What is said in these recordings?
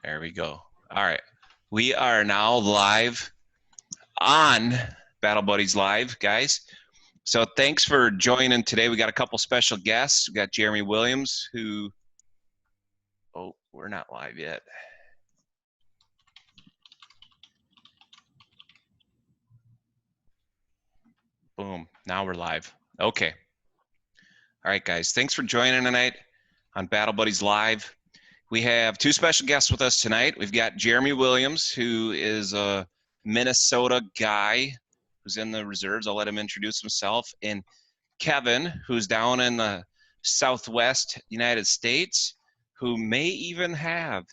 There we go. All right. We are now live on Battle Buddies Live, guys. So thanks for joining today. We got a couple special guests. We got Jeremy Williams, who, oh, we're not live yet. Boom. Now we're live. Okay. All right, guys. Thanks for joining tonight on Battle Buddies Live. We have two special guests with us tonight. We've got Jeremy Williams, who is a Minnesota guy who's in the reserves. I'll let him introduce himself. And Kevin, who's down in the Southwest United States, who may even have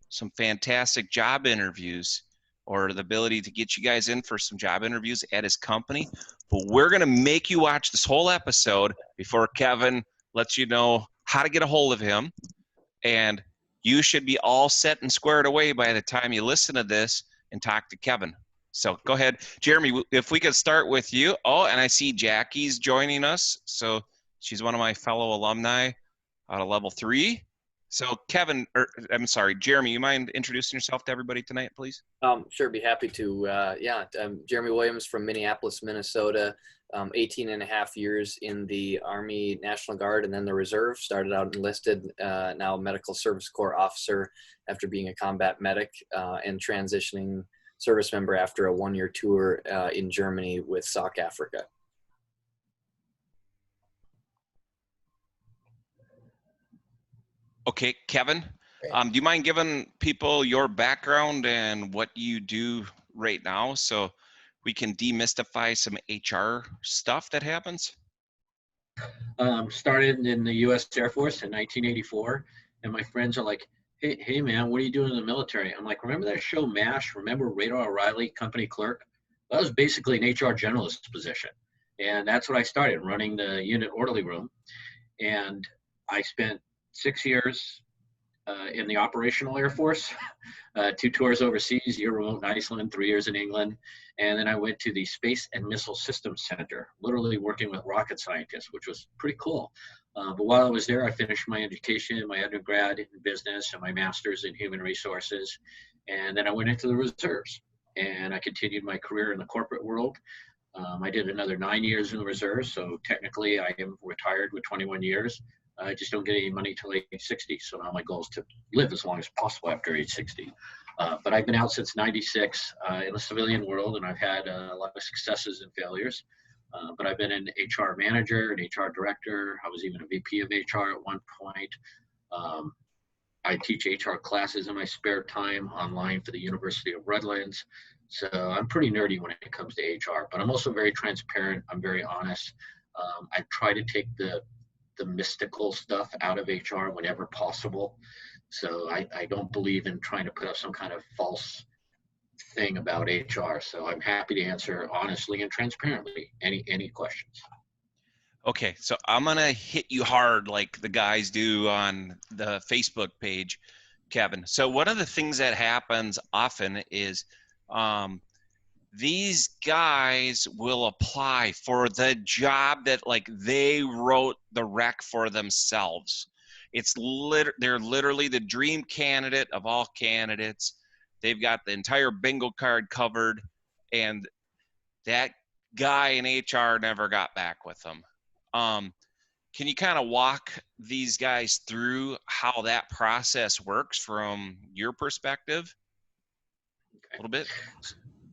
some fantastic job interviews or the ability to get you guys in for some job interviews at his company. But we're going to make you watch this whole episode before Kevin lets you know how to get a hold of him. And you should be all set and squared away by the time you listen to this and talk to Kevin. So go ahead. Jeremy, if we could start with you. Oh, and I see Jackie's joining us. So she's one of my fellow alumni out of level 3. So Kevin, I'm sorry, Jeremy, you mind introducing yourself to everybody tonight, please? Sure, be happy to. I'm Jeremy Williams from Minneapolis, Minnesota. 18 and a half years in the Army National Guard and then the Reserve. Started out enlisted, now Medical Service Corps officer after being a combat medic, and transitioning service member after a 1-year tour in Germany with SOC Africa. Okay, Kevin, do you mind giving people your background and what you do right now so we can demystify some HR stuff that happens? Started in the U.S. Air Force in 1984, and my friends are like, hey man, what are you doing in the military? I'm like, remember that show MASH? Remember Radar O'Reilly, company clerk? That was basically an HR generalist position. And that's what I started, running the unit orderly room. And I spent 6 years in the operational Air Force, 2 tours overseas, a year remote in Iceland, 3 years in England. And then I went to the Space and Missile Systems Center, literally working with rocket scientists, which was pretty cool. But while I was there, I finished my education, my undergrad in business and my master's in human resources. And then I went into the reserves and I continued my career in the corporate world. I did another 9 years in the reserves. So technically I am retired with 21 years. I just don't get any money till age 60. So now my goal is to live as long as possible after age 60. But I've been out since 96 in the civilian world, and I've had a lot of successes and failures. But I've been an HR manager, an HR director. I was even a VP of HR at one point. I teach HR classes in my spare time online for the University of Redlands. So I'm pretty nerdy when it comes to HR, but I'm also very transparent. I'm very honest. I try to take the mystical stuff out of HR whenever possible. So I don't believe in trying to put up some kind of false thing about HR. So I'm happy to answer honestly and transparently any questions. Okay, so I'm gonna hit you hard like the guys do on the Facebook page, Kevin. So one of the things that happens often is these guys will apply for the job that like they wrote the rec for themselves. They're literally the dream candidate of all candidates. They've got the entire bingo card covered, and that guy in HR never got back with them. Can you kind of walk these guys through how that process works from your perspective? A little bit.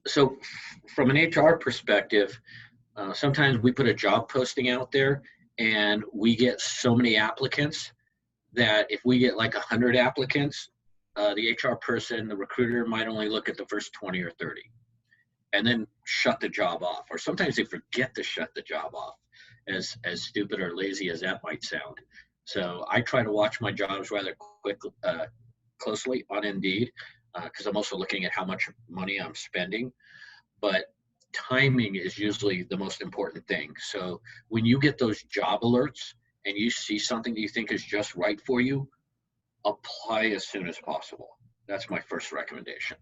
So from an HR perspective, sometimes we put a job posting out there and we get so many applicants that if we get like 100 applicants, the HR person, the recruiter might only look at the first 20 or 30 and then shut the job off. Or sometimes they forget to shut the job off, as stupid or lazy as that might sound. So I try to watch my jobs rather closely on Indeed, because I'm also looking at how much money I'm spending. But timing is usually the most important thing. So when you get those job alerts and you see something that you think is just right for you, apply as soon as possible. That's my first recommendation.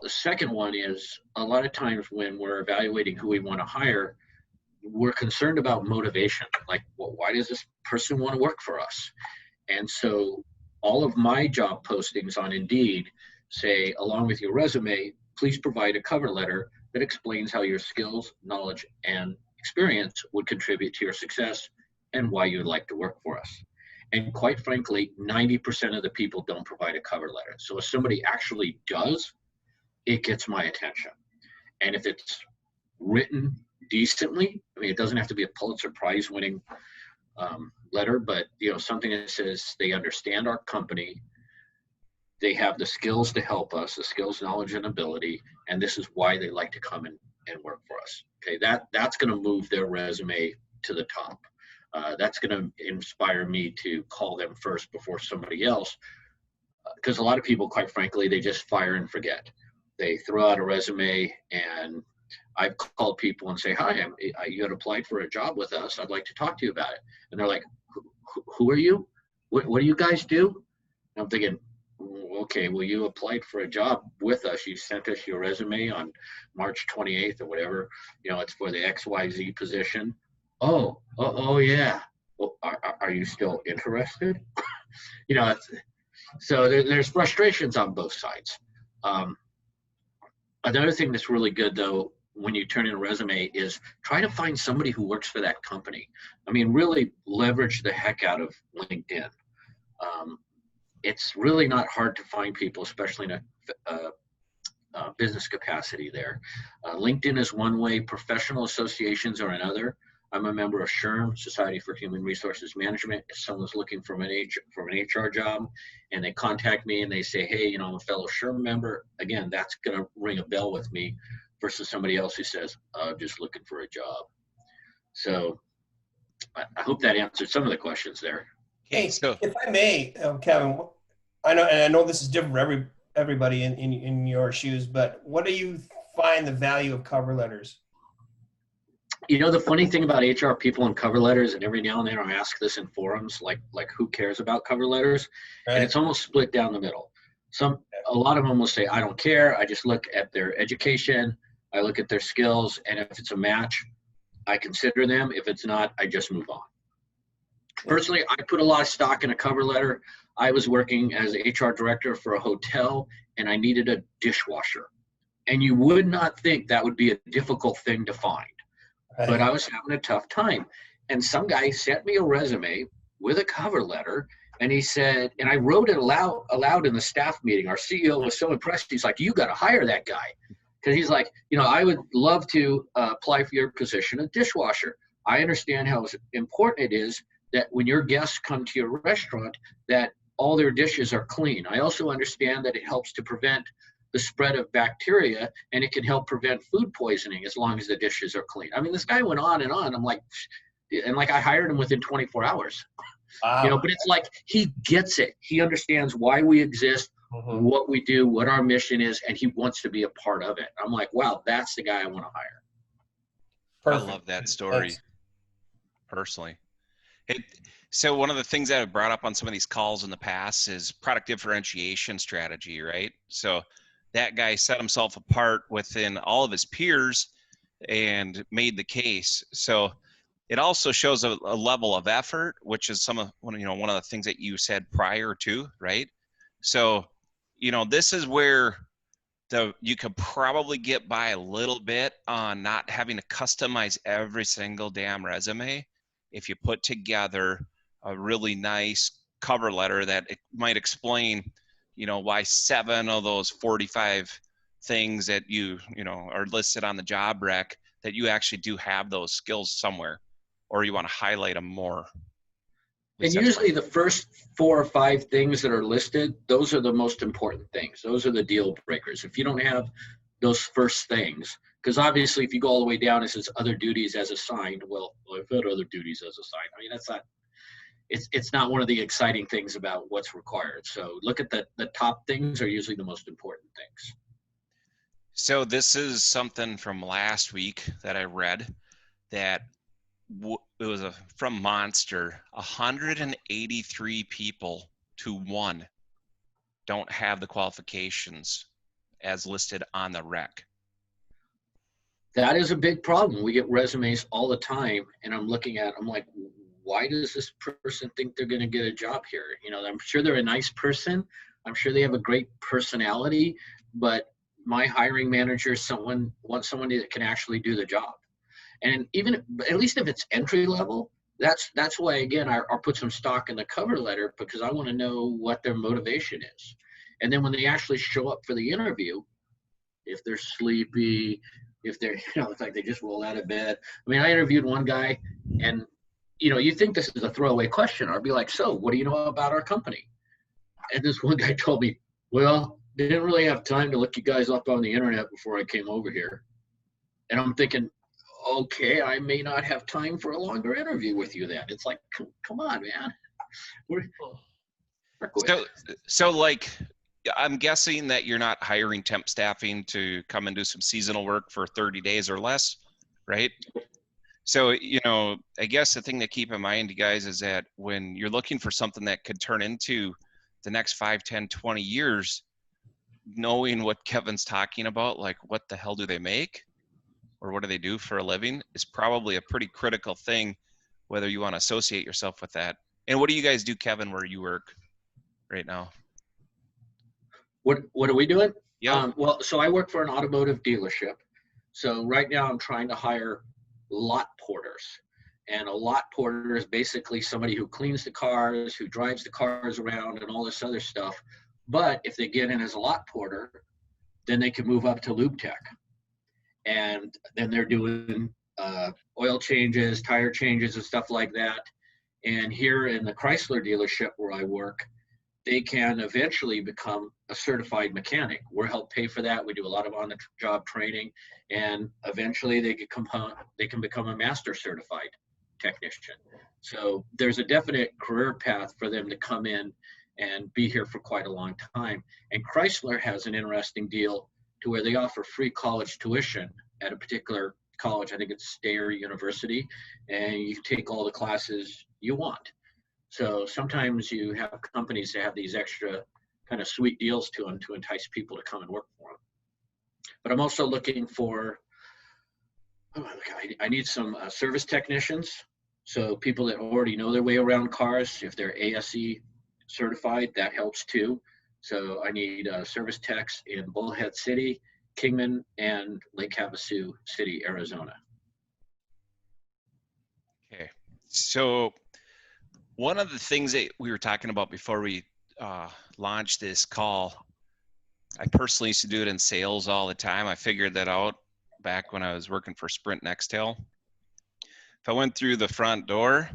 The second one is a lot of times when we're evaluating who we want to hire, we're concerned about motivation. Like, well, why does this person want to work for us? And so all of my job postings on Indeed say, along with your resume, please provide a cover letter that explains how your skills, knowledge, and experience would contribute to your success and why you would like to work for us. And quite frankly, 90% of the people don't provide a cover letter. So if somebody actually does, it gets my attention. And if it's written decently, I mean, it doesn't have to be a Pulitzer Prize winning letter, but something that says they understand our company, they have the skills to help us, the skills, knowledge, and ability, and this is why they like to come and work for us. Okay, that's going to move their resume to the top. That's going to inspire me to call them first before somebody else, because a lot of people, quite frankly, they just fire and forget. They throw out a resume, and I've called people and say, hi, you had applied for a job with us. I'd like to talk to you about it. And they're like, who are you? What do you guys do? And I'm thinking, okay, well, you applied for a job with us. You sent us your resume on March 28th or whatever. It's for the XYZ position. Oh, yeah. Well, are you still interested? So there's frustrations on both sides. Another thing that's really good, though, when you turn in a resume is try to find somebody who works for that company. I mean, really leverage the heck out of LinkedIn. It's really not hard to find people, especially in a business capacity there. LinkedIn is one way, professional associations are another. I'm a member of SHRM, Society for Human Resources Management. If someone's looking for an HR job and they contact me and they say, hey, I'm a fellow SHRM member, again, that's going to ring a bell with me versus somebody else who says, I'm just looking for a job. So I hope that answered some of the questions there. Hey, if I may, Kevin, I know this is different for everybody in your shoes, but what do you find the value of cover letters? The funny thing about HR people and cover letters, and every now and then I ask this in forums, like who cares about cover letters? Right. And it's almost split down the middle. A lot of them will say, I don't care. I just look at their education. I look at their skills. And if it's a match, I consider them. If it's not, I just move on. Personally, I put a lot of stock in a cover letter. I was working as an HR director for a hotel, and I needed a dishwasher. And you would not think that would be a difficult thing to find. Right. But I was having a tough time. And some guy sent me a resume with a cover letter, and he said, and I wrote it aloud in the staff meeting. Our CEO was so impressed. He's like, you got to hire that guy. Because he's like, I would love to apply for your position of dishwasher. I understand how important it is that when your guests come to your restaurant, that all their dishes are clean. I also understand that it helps to prevent the spread of bacteria, and it can help prevent food poisoning as long as the dishes are clean. I mean, this guy went on and on. I'm like, I hired him within 24 hours. Wow. But it's like, he gets it. He understands why we exist, what we do, what our mission is, and he wants to be a part of it. I'm like, wow, that's the guy I want to hire. Perfect. I love that story. Thanks. Personally. So one of the things that I've brought up on some of these calls in the past is product differentiation strategy, right? So that guy set himself apart within all of his peers and made the case. So it also shows a level of effort, which is one of the things that you said prior to, right? So, this is where you could probably get by a little bit on not having to customize every single damn resume if you put together a really nice cover letter that it might explain, why 7 of those 45 things that you are listed on the job rec, that you actually do have those skills somewhere, or you want to highlight them more. And usually the first 4 or 5 things that are listed, those are the most important things. Those are the deal breakers. If you don't have those first things, because obviously if you go all the way down, it says other duties as assigned. Well, I've had other duties as assigned. I mean, that's not, it's not one of the exciting things about what's required. So look at the top things are usually the most important things. So this is something from last week that I read that it was from Monster. 183 people to 1 don't have the qualifications as listed on the rec. That is a big problem. We get resumes all the time, and I'm like, why does this person think they're going to get a job here? You know, I'm sure they're a nice person. I'm sure they have a great personality, but my hiring manager wants someone that can actually do the job. And even at least if it's entry level, that's why, again, I'll put some stock in the cover letter, because I want to know what their motivation is. And then when they actually show up for the interview, if they're sleepy, if they're, it's like they just roll out of bed. I mean, I interviewed one guy, and, you think this is a throwaway question. I'd be like, so what do you know about our company? And this one guy told me, well, didn't really have time to look you guys up on the internet before I came over here. And I'm thinking, okay, I may not have time for a longer interview with you then. It's like, come on, man. So like, I'm guessing that you're not hiring temp staffing to come and do some seasonal work for 30 days or less, right? So, I guess the thing to keep in mind, you guys, is that when you're looking for something that could turn into the next 5, 10, 20 years, knowing what Kevin's talking about, like what the hell do they make or what do they do for a living, is probably a pretty critical thing, whether you want to associate yourself with that. And what do you guys do, Kevin, where you work right now? What are we doing? Yeah. Well, so I work for an automotive dealership. So right now I'm trying to hire lot porters. And a lot porter is basically somebody who cleans the cars, who drives the cars around and all this other stuff. But if they get in as a lot porter, then they can move up to lube tech. And then they're doing oil changes, tire changes, and stuff like that. And here in the Chrysler dealership where I work, they can eventually become a certified mechanic. We're help pay for that. We do a lot of on-the-job training, and eventually they can become a master certified technician. So there's a definite career path for them to come in and be here for quite a long time. And Chrysler has an interesting deal to where they offer free college tuition at a particular college. I think it's Steyr University, and you take all the classes you want. So sometimes you have companies that have these extra kind of sweet deals to them to entice people to come and work for them. But I'm also looking for, I need some service technicians. So people that already know their way around cars, if they're ASE certified, that helps too. So I need service techs in Bullhead City, Kingman, and Lake Havasu City, Arizona. Okay. So one of the things that we were talking about before we launched this call, I personally used to do it in sales all the time. I figured that out back when I was working for Sprint Nextel. If I went through the front door,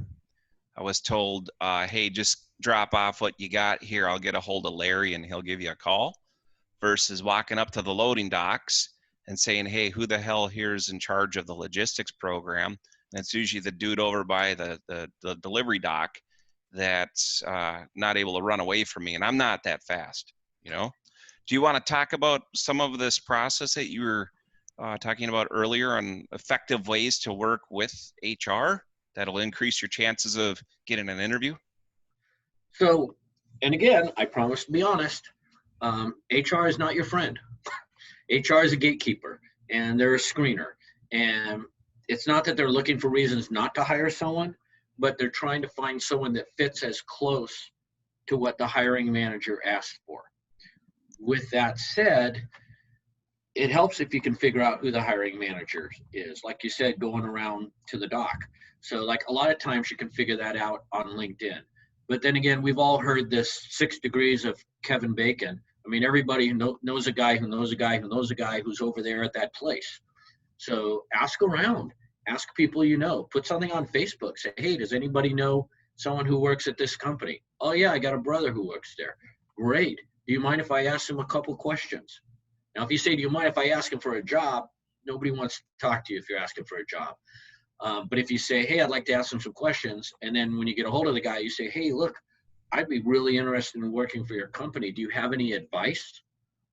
I was told, hey, just drop off what you got here. I'll get a hold of Larry and he'll give you a call, versus walking up to the loading docks and saying, hey, who the hell here is in charge of the logistics program? And it's usually the dude over by the delivery dock that's not able to run away from me. And I'm not that fast, Do you want to talk about some of this process that you were talking about earlier on effective ways to work with HR that'll increase your chances of getting an interview? So, and again, I promise to be honest, HR is not your friend. HR is a gatekeeper, and they're a screener. And it's not that they're looking for reasons not to hire someone, but they're trying to find someone that fits as close to what the hiring manager asked for. With that said, it helps if you can figure out who the hiring manager is. Like you said, going around to the dock. So like a lot of times you can figure that out on LinkedIn. But then again, we've all heard this 6 degrees of Kevin Bacon. I mean, everybody knows a guy who knows a guy who knows a guy who's over there at that place. So ask around, ask people you know, put something on Facebook. Say, hey, does anybody know someone who works at this company? Oh yeah, I got a brother who works there. Great. Do you mind if I ask him a couple questions? Now, if you say, do you mind if I ask him for a job? Nobody wants to talk to you if you're asking for a job. But if you say, hey, I'd like to ask him some questions, and then when you get a hold of the guy, you say, hey, look, I'd be really interested in working for your company. Do you have any advice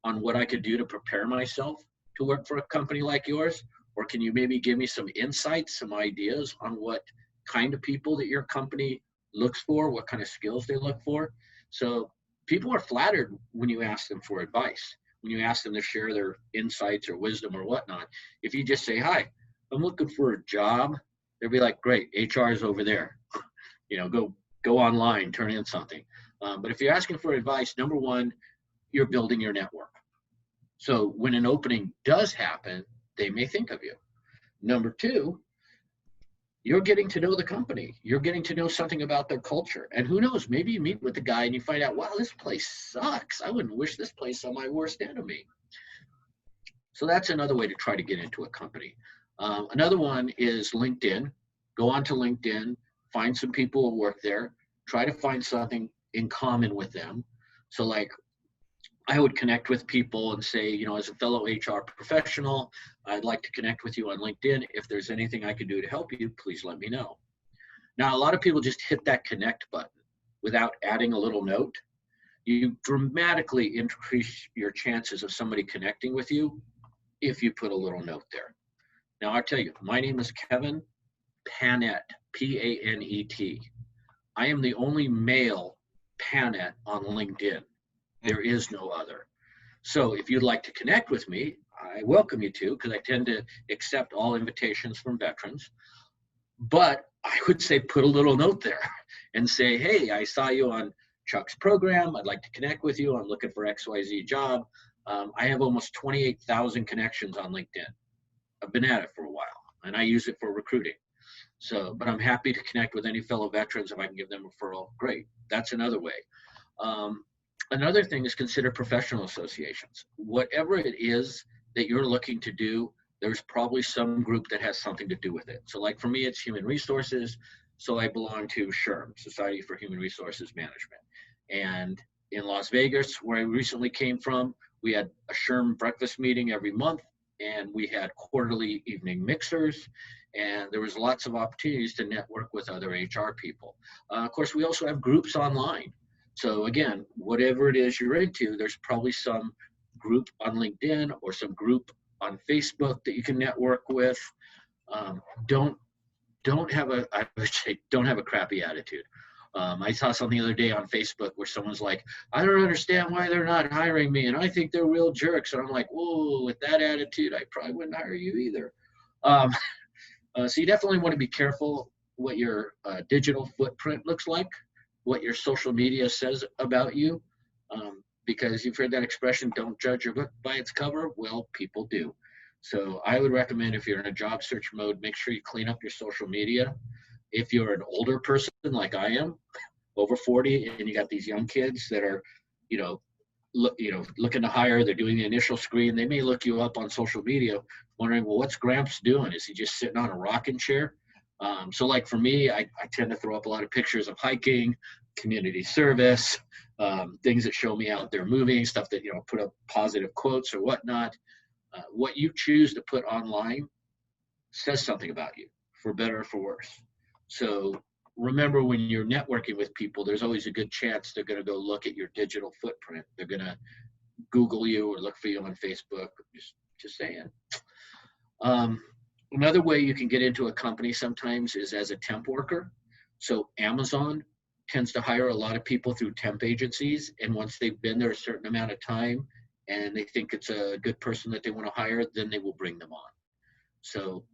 on what I could do to prepare myself to work for a company like yours? Or can you maybe give me some insights, some ideas on what kind of people that your company looks for, what kind of skills they look for? So people are flattered when you ask them for advice, when you ask them to share their insights or wisdom or whatnot. If you just say, hi, I'm looking for a job, they'll be like, great, HR is over there. Go online, turn in something. But if you're asking for advice, number one, you're building your network. So when an opening does happen, they may think of you. Number two, you're getting to know the company. You're getting to know something about their culture. And who knows, maybe you meet with the guy and you find out, wow, this place sucks. I wouldn't wish this place on my worst enemy. So that's another way to try to get into a company. Another one is LinkedIn. Go onto LinkedIn, find some people who work there, try to find something in common with them. So like, I would connect with people and say, as a fellow HR professional, I'd like to connect with you on LinkedIn. If there's anything I can do to help you, please let me know. Now, a lot of people just hit that connect button without adding a little note. You dramatically increase your chances of somebody connecting with you if you put a little note there. Now, I'll tell you, my name is Kevin Panet, P-A-N-E-T. I am the only male Panet on LinkedIn. There is no other. So if you'd like to connect with me, I welcome you to, because I tend to accept all invitations from veterans. But I would say put a little note there and say, hey, I saw you on Chuck's program. I'd like to connect with you. I'm looking for XYZ job. I have almost 28,000 connections on LinkedIn. I've been at it for a while, and I use it for recruiting. So, but I'm happy to connect with any fellow veterans. If I can give them a referral, great. That's another way. Another thing is consider professional associations. Whatever it is that you're looking to do, there's probably some group that has something to do with it. So like for me, it's human resources. So I belong to SHRM, Society for Human Resources Management. And in Las Vegas, where I recently came from, we had a SHRM breakfast meeting every month, and we had quarterly evening mixers, and there was lots of opportunities to network with other HR people. Of course, we also have groups online. So again, whatever it is you're into, there's probably some group on LinkedIn or some group on Facebook that you can network with. Don't have a crappy attitude. I saw something the other day on Facebook where someone's like, I don't understand why they're not hiring me, and I think they're real jerks. And I'm like, whoa, with that attitude, I probably wouldn't hire you either. So you definitely want to be careful what your digital footprint looks like, what your social media says about you, because you've heard that expression, don't judge your book by its cover. Well, people do. So I would recommend, if you're in a job search mode, make sure you clean up your social media. If you're an older person like I am, over 40, and you got these young kids that are, looking to hire, they're doing the initial screen, they may look you up on social media wondering, well, what's Gramps doing? Is he just sitting on a rocking chair? So like for me, I tend to throw up a lot of pictures of hiking, community service, things that show me out there moving, stuff that, put up positive quotes or whatnot. What you choose to put online says something about you, for better or for worse. So remember, when you're networking with people, there's always a good chance they're going to go look at your digital footprint. They're going to Google you or look for you on Facebook. Just saying. Another way you can get into a company sometimes is as a temp worker. So Amazon tends to hire a lot of people through temp agencies. And once they've been there a certain amount of time and they think it's a good person that they want to hire, then they will bring them on. So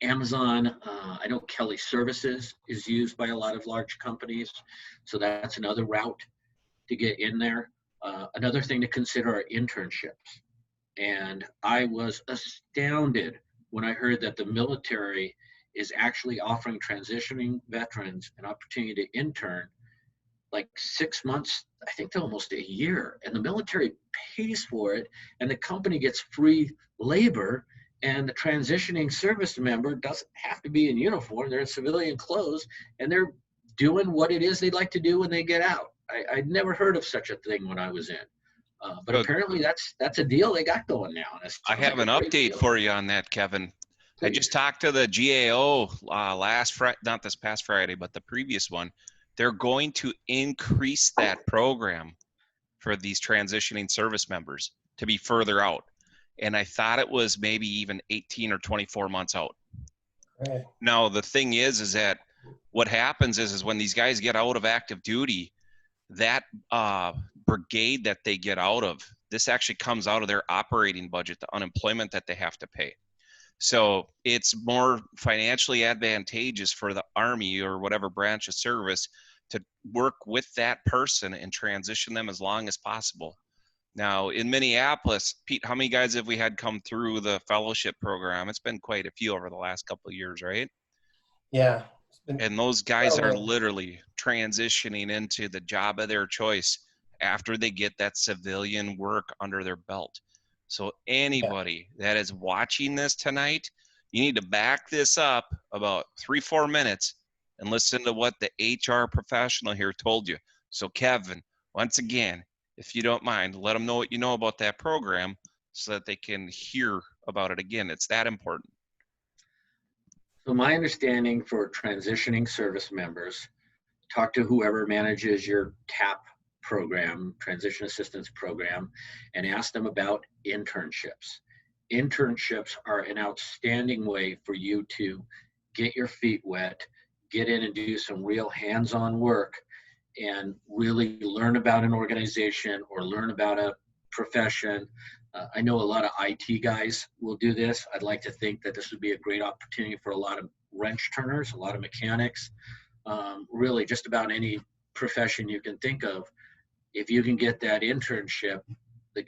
Amazon, I know Kelly Services is used by a lot of large companies. So that's another route to get in there. Another thing to consider are internships. And I was astounded when I heard that the military is actually offering transitioning veterans an opportunity to intern like 6 months, I think to almost a year. And the military pays for it, and the company gets free labor, and the transitioning service member doesn't have to be in uniform. They're in civilian clothes, and they're doing what it is they'd like to do when they get out. I'd never heard of such a thing when I was in. But apparently that's a deal they got going now. I have an update for you on that, Kevin. Please. I just talked to the GAO last Friday, not this past Friday, but the previous one. They're going to increase that program for these transitioning service members to be further out. And I thought it was maybe even 18 or 24 months out. Right. Now, the thing is that what happens is when these guys get out of active duty, that brigade that they get out of, this actually comes out of their operating budget, the unemployment that they have to pay. So it's more financially advantageous for the Army or whatever branch of service to work with that person and transition them as long as possible. Now in Minneapolis, Pete, how many guys have we had come through the fellowship program? It's been quite a few over the last couple of years, right? Yeah. And those guys are literally transitioning into the job of their choice after they get that civilian work under their belt. So anybody that is watching this tonight, you need to back this up about 3-4 minutes and listen to what the HR professional here told you. So Kevin, once again, if you don't mind, let them know what you know about that program so that they can hear about it again. It's that important. So my understanding for transitioning service members, talk to whoever manages your TAP program, Transition Assistance Program, and ask them about internships. Internships are an outstanding way for you to get your feet wet, get in and do some real hands-on work, and really learn about an organization or learn about a profession. I know a lot of IT guys will do this. I'd like to think that this would be a great opportunity for a lot of wrench turners, a lot of mechanics, really just about any profession you can think of. If you can get that internship,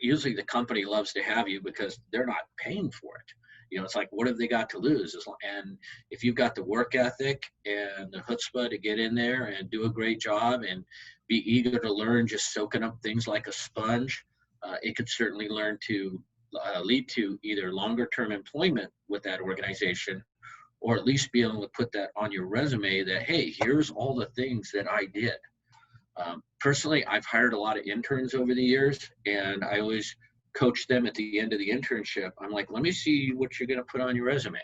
usually the company loves to have you because they're not paying for it. You know, it's like, what have they got to lose? And if you've got the work ethic and the chutzpah to get in there and do a great job and be eager to learn, just soaking up things like a sponge, it could certainly lead to either longer term employment with that organization, or at least be able to put that on your resume that, hey, here's all the things that I did. Personally, I've hired a lot of interns over the years, and I always coach them at the end of the internship. I'm like, let me see what you're going to put on your resume,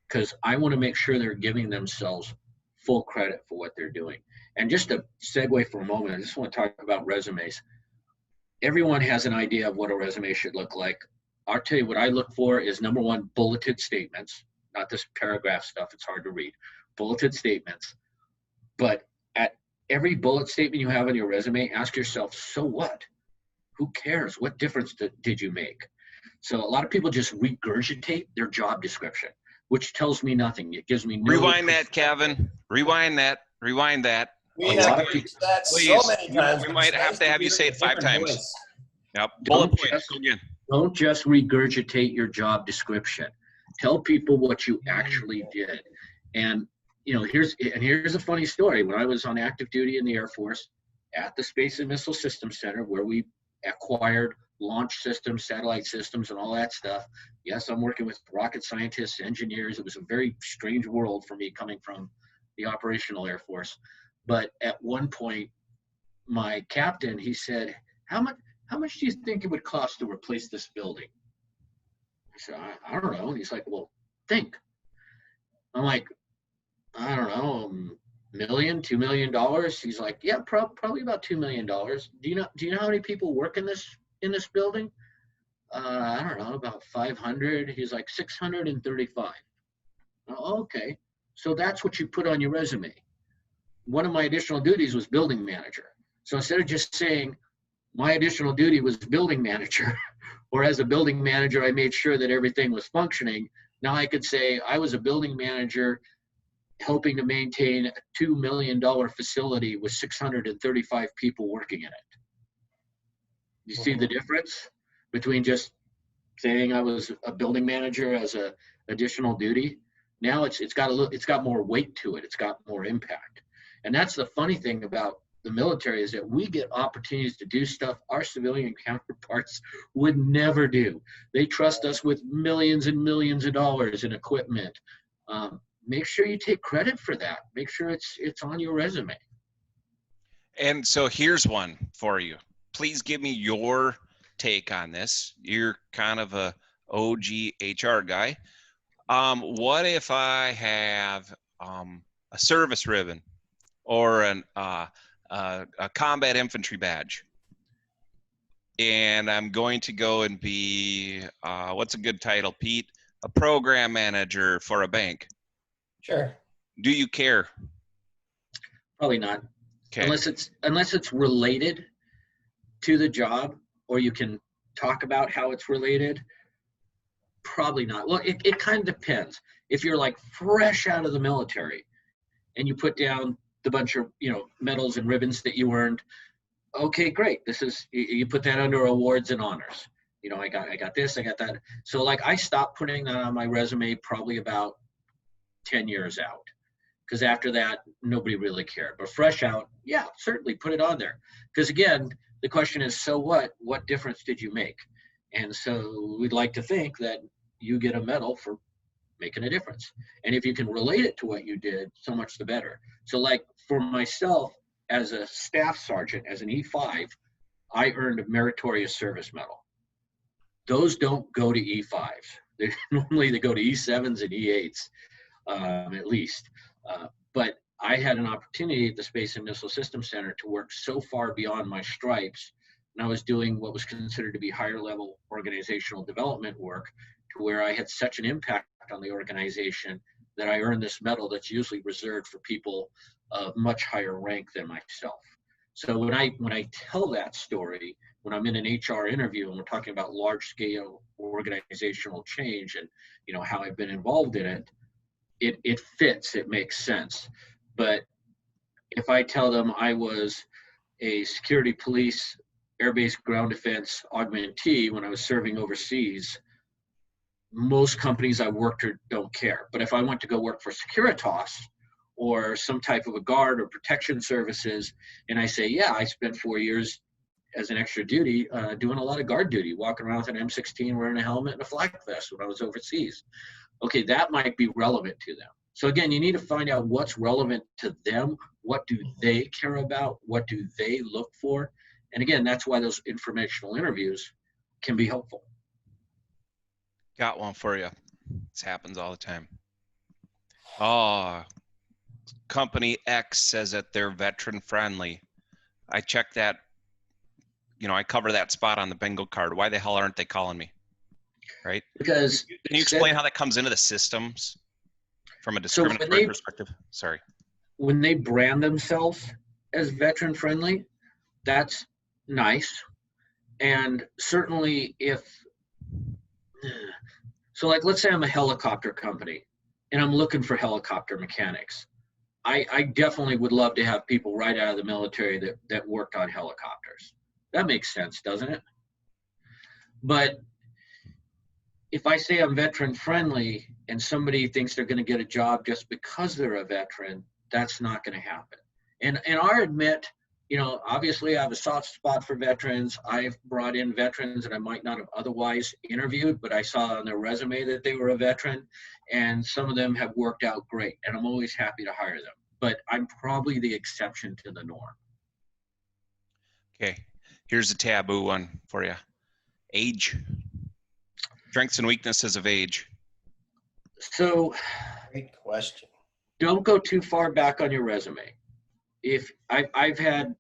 because I want to make sure they're giving themselves full credit for what they're doing. And just to segue for a moment, I just want to talk about resumes. Everyone has an idea of what a resume should look like. I'll tell you what I look for is, number one, bulleted statements, not this paragraph stuff. It's hard to read. Bulleted statements. But at every bullet statement you have on your resume, ask yourself, so what? Who cares? What difference did you make? So a lot of people just regurgitate their job description, which tells me nothing. It gives me no... Rewind that, Kevin. Rewind that. We have used that so many times. We might have to have you say it 5 times. Yep. Bullet points. Go again. Don't just regurgitate your job description. Tell people what you actually did. And you know, here's a funny story. When I was on active duty in the Air Force at the Space and Missile Systems Center, where we acquired launch systems, satellite systems, and all that stuff. Yes, I'm working with rocket scientists, engineers. It was a very strange world for me coming from the operational Air Force. But at one point, my captain, he said, how much do you think it would cost to replace this building? I said, I don't know. And he's like, well, think. I'm like, I don't know, $1 million, $2 million. He's like, yeah, probably about $2 million. Do you know how many people work in this building? I don't know, about 500. He's like, 635. Oh, okay. So that's what you put on your resume. One of my additional duties was building manager. So instead of just saying my additional duty was building manager, or as a building manager, I made sure that everything was functioning. Now I could say I was a building manager helping to maintain a $2 million facility with 635 people working in it. You see the difference between just saying I was a building manager as a additional duty? Now it's got more weight to it. It's got more impact. And that's the funny thing about the military, is that we get opportunities to do stuff our civilian counterparts would never do. They trust us with millions and millions of dollars in equipment. Make sure you take credit for that. Make sure it's on your resume. And so here's one for you. Please give me your take on this. You're kind of a OG HR guy. What if I have a service ribbon or a combat infantry badge, and I'm going to go and be what's a good title, Pete? A program manager for a bank. Sure. Do you care? Probably not. Okay. Unless it's related to the job, or you can talk about how it's related. Probably not. Well, it kind of depends. If you're like fresh out of the military and you put down the bunch of, medals and ribbons that you earned, okay, great. You put that under awards and honors. I got this, I got that. So like I stopped putting that on my resume probably about 10 years out, because after that, nobody really cared. But fresh out, yeah, certainly put it on there. Because again, the question is, so what? What difference did you make? And so we'd like to think that you get a medal for making a difference. And if you can relate it to what you did, so much the better. So like for myself, as a staff sergeant, as an E5, I earned a meritorious service medal. Those don't go to E5s. Normally they go to E7s and E8s, at least. But I had an opportunity at the Space and Missile Systems Center to work so far beyond my stripes, and I was doing what was considered to be higher level organizational development work, to where I had such an impact on the organization that I earned this medal that's usually reserved for people of much higher rank than myself. So when I tell that story, when I'm in an HR interview and we're talking about large scale organizational change and how I've been involved in it, it fits, it makes sense. But if I tell them I was a security police, air base ground defense augmentee when I was serving overseas, most companies I worked for don't care. But if I went to go work for Securitas or some type of a guard or protection services, and I say, yeah, I spent 4 years as an extra duty doing a lot of guard duty, walking around with an M16, wearing a helmet and a flak vest when I was overseas. Okay, that might be relevant to them. So again, you need to find out what's relevant to them. What do they care about? What do they look for? And again, that's why those informational interviews can be helpful. Got one for you. This happens all the time. Oh, company X says that they're veteran friendly. I check that, I cover that spot on the bingo card. Why the hell aren't they calling me? Right? Because can you explain how that comes into the systems from a discriminatory perspective? Sorry. When they brand themselves as veteran friendly, that's nice. And certainly so like, let's say I'm a helicopter company and I'm looking for helicopter mechanics. I definitely would love to have people right out of the military that worked on helicopters. That makes sense, doesn't it? But if I say I'm veteran friendly and somebody thinks they're going to get a job just because they're a veteran, that's not going to happen. And I admit, obviously I have a soft spot for veterans. I've brought in veterans that I might not have otherwise interviewed, but I saw on their resume that they were a veteran, and some of them have worked out great, and I'm always happy to hire them. But I'm probably the exception to the norm. Okay, here's a taboo one for you. Age. Strengths and weaknesses of age. So, Great question. Don't go too far back on your resume. If I've had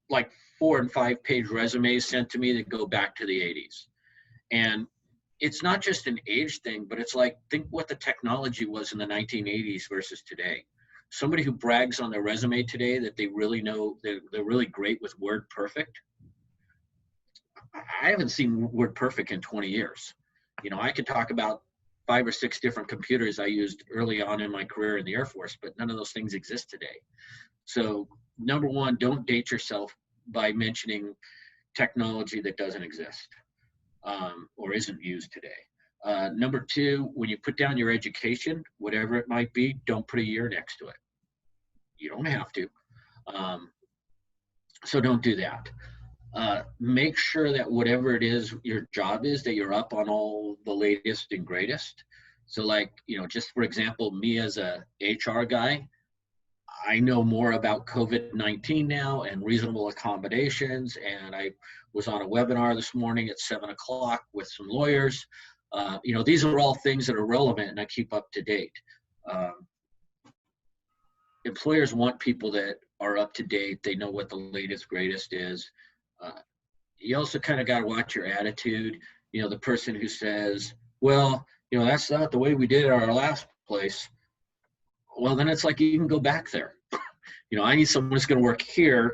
like 4 and 5 page resumes sent to me that go back to the 80s, and it's not just an age thing, but it's like, think what the technology was in the 1980s versus today. Somebody who brags on their resume today that they really know, they're really great with WordPerfect. I haven't seen WordPerfect in 20 years. I could talk about 5 or 6 different computers I used early on in my career in the Air Force, but none of those things exist today. So number one, don't date yourself by mentioning technology that doesn't exist or isn't used today. Number two, when you put down your education, whatever it might be, don't put a year next to it. You don't have to. So don't do that. Make sure that whatever it is your job is, that you're up on all the latest and greatest. So like, just for example, me as a HR guy, I know more about COVID-19 now and reasonable accommodations. And I was on a webinar this morning at 7 o'clock with some lawyers. These are all things that are relevant and I keep up to date. Employers want people that are up to date. They know what the latest, greatest is. You also kind of got to watch your attitude. The person who says, well, that's not the way we did it at our last place. Well, then it's like, you can go back there. I need someone who's going to work here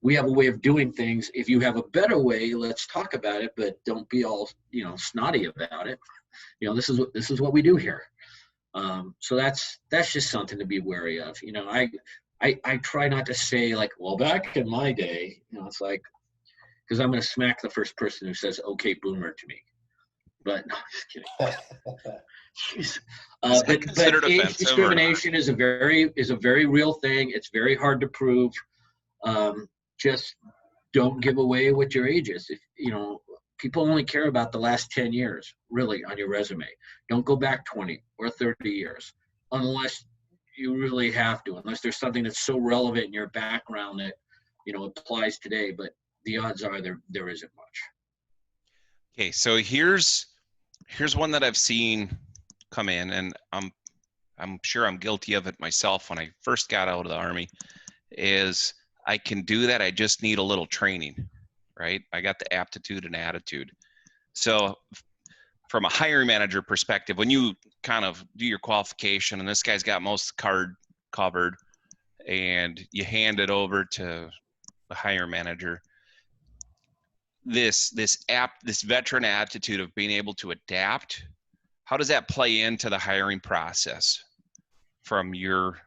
we have a way of doing things. If you have a better way, let's talk about it, but don't be all, snotty about it. This is what we do here. So that's just something to be wary of. I try not to say like, well, back in my day, it's like, because I'm going to smack the first person who says, okay, boomer to me. But no, just kidding. Jeez. But age discrimination is a very real thing. It's very hard to prove. Just don't give away what your age is. If people only care about the last 10 years, really, on your resume. Don't go back 20 or 30 years, unless you really have to, unless there's something that's so relevant in your background that, applies today, but the odds are there isn't much. Okay, so here's one that I've seen come in, and I'm sure I'm guilty of it myself when I first got out of the Army, is I can do that, I just need a little training, right? I got the aptitude and attitude. So from a hiring manager perspective, when you kind of do your qualification and this guy's got most of the card covered and you hand it over to the hiring manager, this veteran attitude of being able to adapt, how does that play into the hiring process from your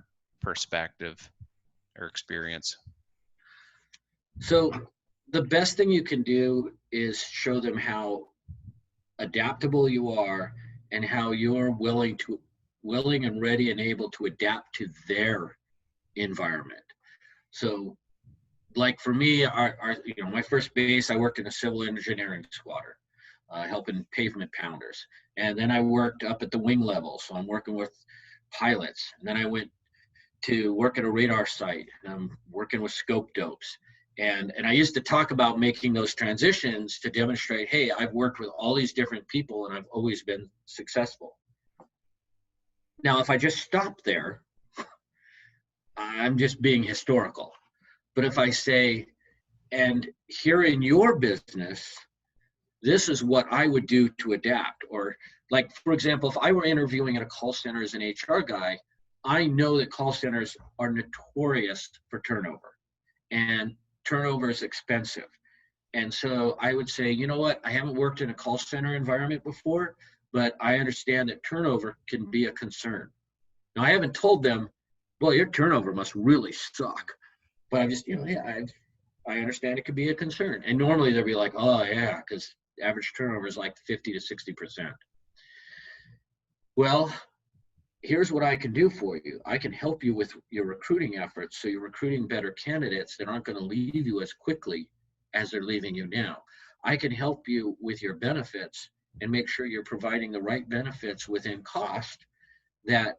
perspective or experience? So the best thing you can do is show them how adaptable you are and how you're willing and ready and able to adapt to their environment. So like for me, my first base, I worked in a civil engineering squadron, helping pavement pounders. And then I worked up at the wing level. So I'm working with pilots. And then I went to work at a radar site. And I'm working with scope dopes. And I used to talk about making those transitions to demonstrate, hey, I've worked with all these different people and I've always been successful. Now, if I just stop there, I'm just being historical. But if I say, and here in your business, this is what I would do to adapt. Or like, for example, if I were interviewing at a call center as an HR guy, I know that call centers are notorious for turnover. And turnover is expensive. And so I would say, you know what, I haven't worked in a call center environment before, but I understand that turnover can be a concern. Now, I haven't told them, well, your turnover must really suck. But I'm just, I understand it could be a concern. And normally they'll be like, oh, yeah, because average turnover is like 50 to 60%. Well, here's what I can do for you. I can help you with your recruiting efforts so you're recruiting better candidates that aren't going to leave you as quickly as they're leaving you now. I can help you with your benefits and make sure you're providing the right benefits within cost that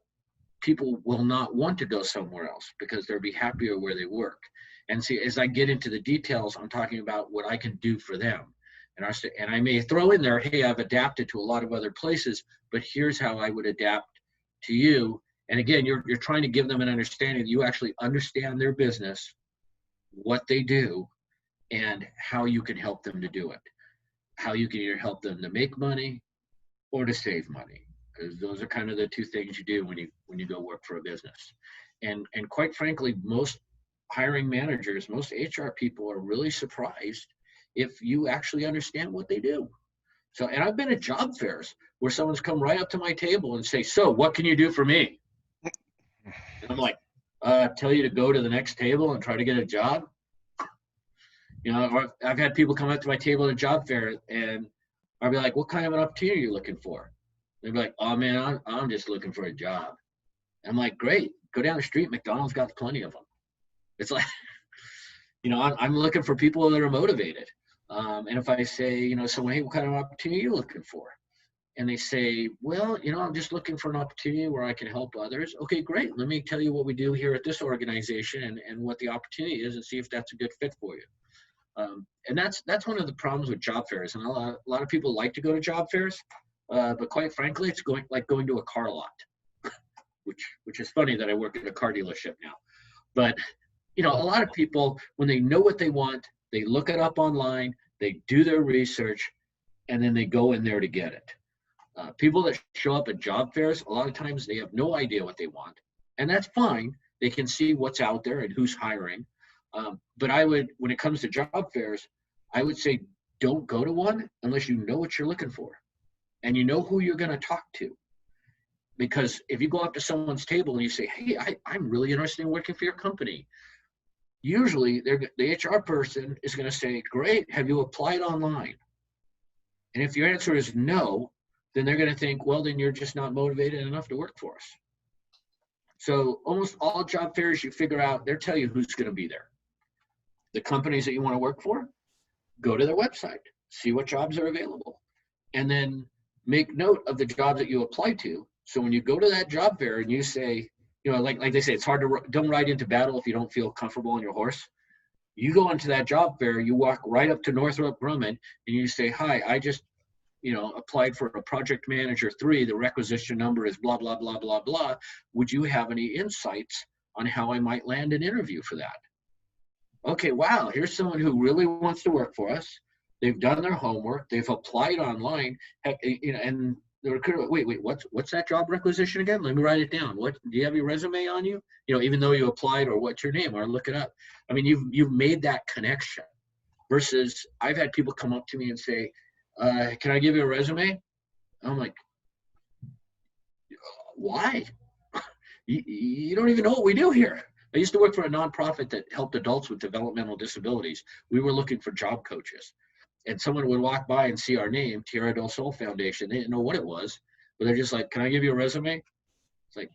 people will not want to go somewhere else because they'll be happier where they work. And see, as I get into the details, I'm talking about what I can do for them. And I may throw in there, hey, I've adapted to a lot of other places, but here's how I would adapt to you. And again, you're trying to give them an understanding that you actually understand their business, what they do, and how you can help them to do it. How you can either help them to make money or to save money, because those are kind of the two things you do when you go work for a business. And quite frankly, most hiring managers, most HR people are really surprised if you actually understand what they do. So, and I've been at job fairs where someone's come right up to my table and say, so what can you do for me? And I'm like, tell you to go to the next table and try to get a job. I've had people come up to my table at a job fair and I'll be like, what kind of an opportunity are you looking for? They'd be like, oh man, I'm just looking for a job. I'm like, great, go down the street, McDonald's got plenty of them. It's like, I'm looking for people that are motivated. And if I say, someone, hey, what kind of opportunity are you looking for? And they say, well, I'm just looking for an opportunity where I can help others. Okay, great. Let me tell you what we do here at this organization and what the opportunity is and see if that's a good fit for you. And that's one of the problems with job fairs. And a lot of people like to go to job fairs, but quite frankly, it's going to a car lot, which is funny that I work at a car dealership now. But, a lot of people, when they know what they want, they look it up online, they do their research, and then they go in there to get it. People that show up at job fairs, a lot of times they have no idea what they want. And that's fine. They can see what's out there and who's hiring. But I would, when it comes to job fairs, I would say don't go to one unless you know what you're looking for and you know who you're going to talk to. Because if you go up to someone's table and you say, hey, I'm really interested in working for your company, usually the HR person is going to say, great, have you applied online? And if your answer is no, then they're going to think, well, then you're just not motivated enough to work for us. So almost all job fairs you figure out, they'll tell you who's going to be there. The companies that you want to work for, go to their website, see what jobs are available, and then make note of the jobs that you apply to. So when you go to that job fair and you say, you know, like they say, it's hard to, don't ride into battle if you don't feel comfortable on your horse. You go into that job fair, you walk right up to Northrop Grumman and you say, hi, I just, you know, applied for a project manager 3, the requisition number is blah, blah, blah, blah, blah. Would you have any insights on how I might land an interview for that? Okay, wow, here's someone who really wants to work for us. They've done their homework. They've applied online. Heck, you know, and the recruiter, wait, what's that job requisition again? Let me write it down. What, do you have your resume on you? You know, even though you applied, or what's your name, or look it up. I mean, you've made that connection. Versus, I've had people come up to me and say, can I give you a resume? I'm like, why? You don't even know what we do here. I used to work for a nonprofit that helped adults with developmental disabilities. We were looking for job coaches. And someone would walk by and see our name, Tierra del Sol Foundation. They didn't know what it was, but they're just like, can I give you a resume? It's like,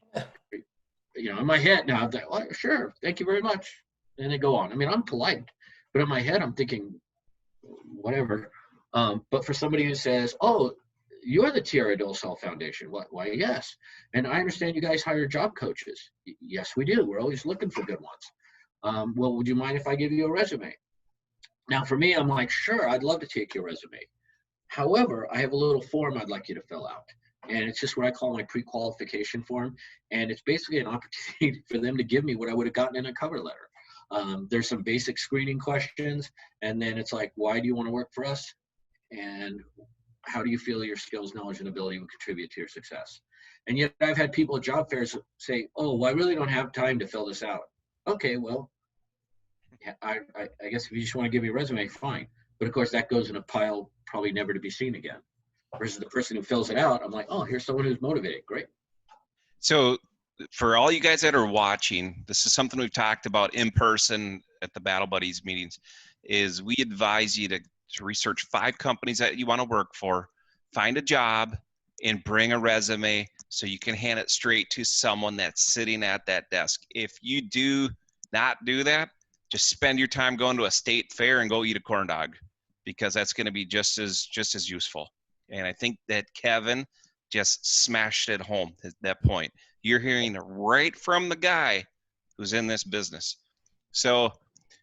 you know, in my head now, I'm like, oh, sure, thank you very much. And they go on. I mean, I'm polite, but in my head, I'm thinking, whatever. But for somebody who says, oh, you're the Tierra del Sol Foundation. Why, yes. And I understand you guys hire job coaches. Yes, we do. We're always looking for good ones. Well, would you mind if I give you a resume? Now, for me, I'm like, sure, I'd love to take your resume. However, I have a little form I'd like you to fill out. And it's just what I call my pre-qualification form. And it's basically an opportunity for them to give me what I would have gotten in a cover letter. There's some basic screening questions. And then it's like, why do you want to work for us? And how do you feel your skills, knowledge, and ability will contribute to your success? And yet I've had people at job fairs say, oh, well, I really don't have time to fill this out. Okay, well, I guess if you just want to give me a resume, fine. But of course, that goes in a pile probably never to be seen again. Versus the person who fills it out, I'm like, oh, here's someone who's motivated. Great. So for all you guys that are watching, this is something we've talked about in person at the Battle Buddies meetings, is we advise you to research 5 companies that you want to work for, find a job, and bring a resume so you can hand it straight to someone that's sitting at that desk. If you do not do that, just spend your time going to a state fair and go eat a corn dog, because that's going to be just as useful. And I think that Kevin just smashed it home at that point. You're hearing right from the guy who's in this business. So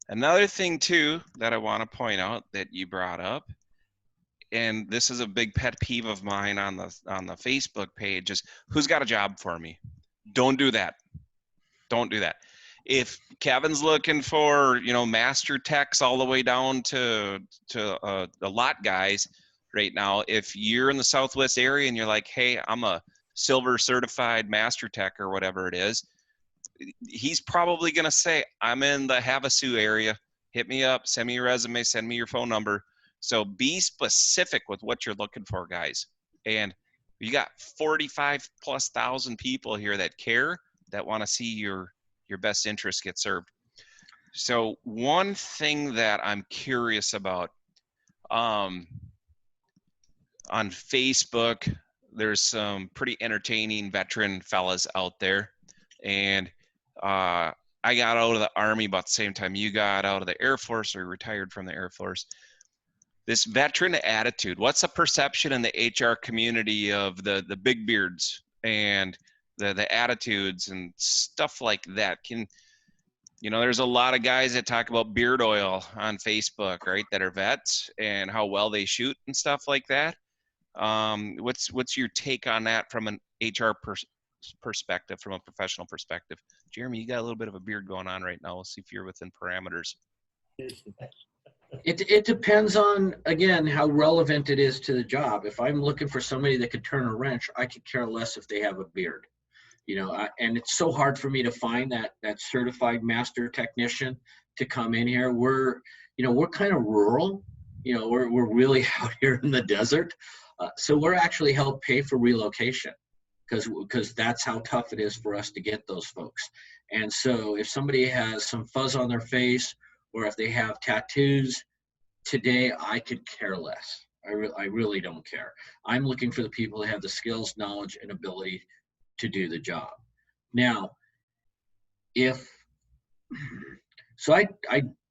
another thing too that I want to point out that you brought up, and this is a big pet peeve of mine on the Facebook page, is who's got a job for me? Don't do that. Don't do that. If Kevin's looking for, you know, master techs all the way down to the lot guys right now, if you're in the Southwest area and you're like, hey, I'm a silver certified master tech or whatever it is, he's probably going to say, I'm in the Havasu area. Hit me up, send me your resume, send me your phone number. So be specific with what you're looking for, guys. And you got 45,000+ people here that care, that want to see your best interests get served. So one thing that I'm curious about, on Facebook, there's some pretty entertaining veteran fellas out there. And I got out of the Army about the same time you got out of the Air Force or retired from the Air Force. This veteran attitude, what's the perception in the HR community of the big beards and the attitudes and stuff like that? You know, there's a lot of guys that talk about beard oil on Facebook, right, that are vets and how well they shoot and stuff like that. What's your take on that from an HR perspective, from a professional perspective? Jeremy, you got a little bit of a beard going on right now. We'll see if you're within parameters. It depends on, again, how relevant it is to the job. If I'm looking for somebody that could turn a wrench, I could care less if they have a beard. You know, and it's so hard for me to find that certified master technician to come in here. We're kind of rural. We're really out here in the desert. So we're actually help pay for relocation because that's how tough it is for us to get those folks. And so if somebody has some fuzz on their face or if they have tattoos, today I could care less. I really don't care. I'm looking for the people who have the skills, knowledge, and ability to do the job. Now, I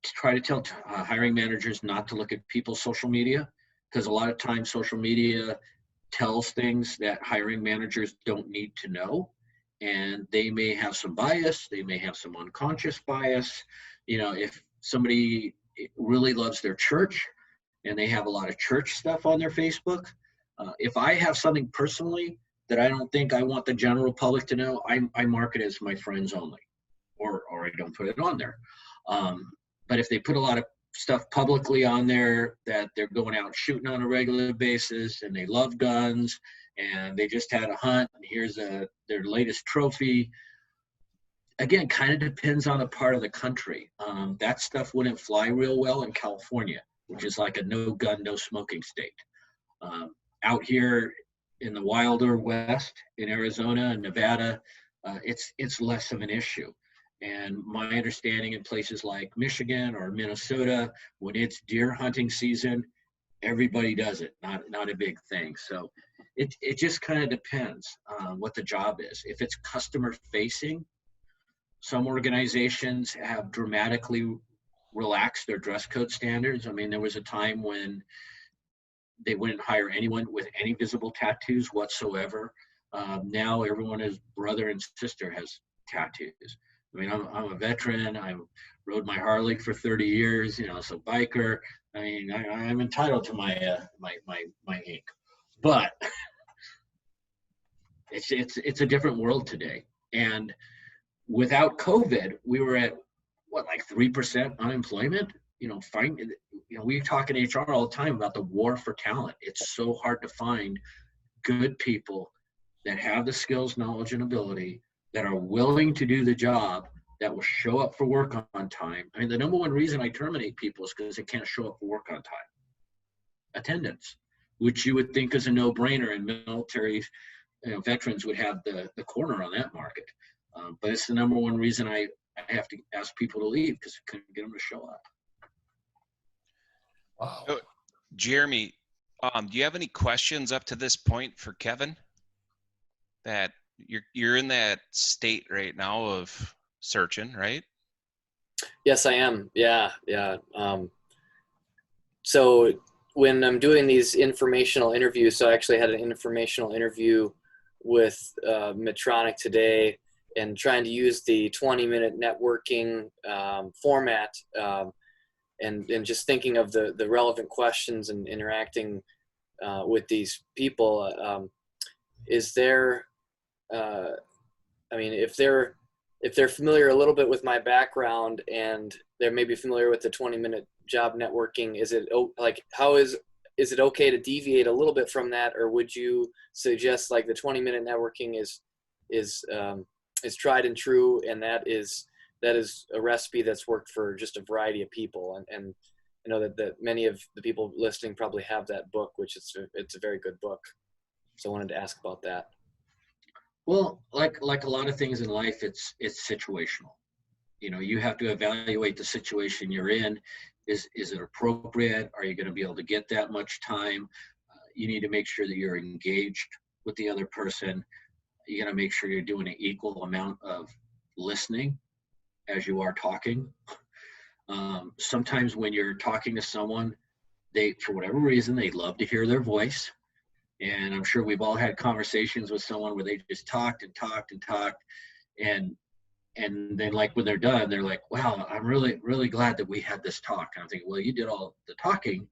try to tell hiring managers not to look at people's social media, because a lot of times social media tells things that hiring managers don't need to know, and they may have some bias, they may have some unconscious bias. If somebody really loves their church and they have a lot of church stuff on their Facebook, if I have something personally that I don't think I want the general public to know, I mark it as my friends only, or I don't put it on there. But if they put a lot of stuff publicly on there that they're going out shooting on a regular basis and they love guns and they just had a hunt and here's their latest trophy, again, kind of depends on a part of the country. That stuff wouldn't fly real well in California, which is like a no gun, no smoking state. Out here in the wilder West, in Arizona and Nevada, it's less of an issue. And my understanding in places like Michigan or Minnesota, when it's deer hunting season, everybody does it, not a big thing. So it just kind of depends what the job is. If it's customer facing, some organizations have dramatically relaxed their dress code standards. I mean, there was a time when they wouldn't hire anyone with any visible tattoos whatsoever. Now everyone's brother and sister has tattoos. I mean, I'm a veteran. I rode my Harley for 30 years, so biker. I mean, I'm entitled to my ink, but it's a different world today. And without COVID, we were at like 3% unemployment. We talk in HR all the time about the war for talent. It's so hard to find good people that have the skills, knowledge, and ability, that are willing to do the job, that will show up for work on time. I mean, the number one reason I terminate people is because they can't show up for work on time. Attendance, which you would think is a no-brainer, and military veterans would have the corner on that market. But it's the number one reason I have to ask people to leave, because I couldn't get them to show up. Wow. So, Jeremy, do you have any questions up to this point for Kevin? That you're in that state right now of searching, right? Yes, I am. Yeah. So when I'm doing these informational interviews, so I actually had an informational interview with Medtronic today, and trying to use the 20-minute networking format, and just thinking of the relevant questions and interacting with these people. Is there, I mean, if they're familiar a little bit with my background and they're maybe familiar with the 20-minute job networking, is it like, is it okay to deviate a little bit from that, or would you suggest like the 20-minute networking is tried and true, and that is a recipe that's worked for just a variety of people? And I know that many of the people listening probably have that book, which it's a very good book. So I wanted to ask about that. Well, like a lot of things in life, it's situational. You have to evaluate the situation you're in. Is it appropriate? Are you going to be able to get that much time? You need to make sure that you're engaged with the other person. You got to make sure you're doing an equal amount of listening as you are talking. Sometimes when you're talking to someone, for whatever reason, they love to hear their voice. And I'm sure we've all had conversations with someone where they just talked and talked and talked. And then like when they're done, they're like, wow, I'm really, really glad that we had this talk. And I'm thinking, well, you did all the talking.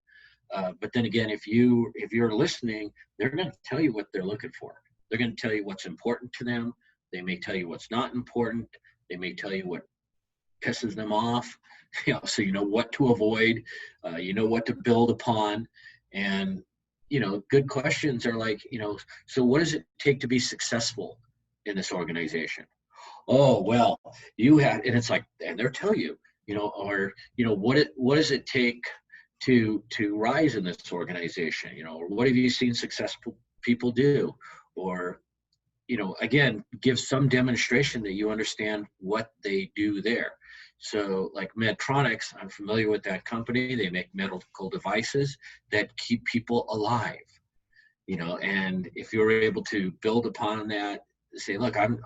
But then again, if you're listening, they're going to tell you what they're looking for. They're going to tell you what's important to them. They may tell you what's not important. They may tell you what pisses them off. So you know what to avoid. You know what to build upon. And good questions are like, so what does it take to be successful in this organization? Oh, well, and it's like, and they'll tell you, or, what does it take to rise in this organization, or what have you seen successful people do? Or, again, give some demonstration that you understand what they do there. So like Medtronics, I'm familiar with that company. They make medical devices that keep people alive, and if you're able to build upon that, say, look, I'm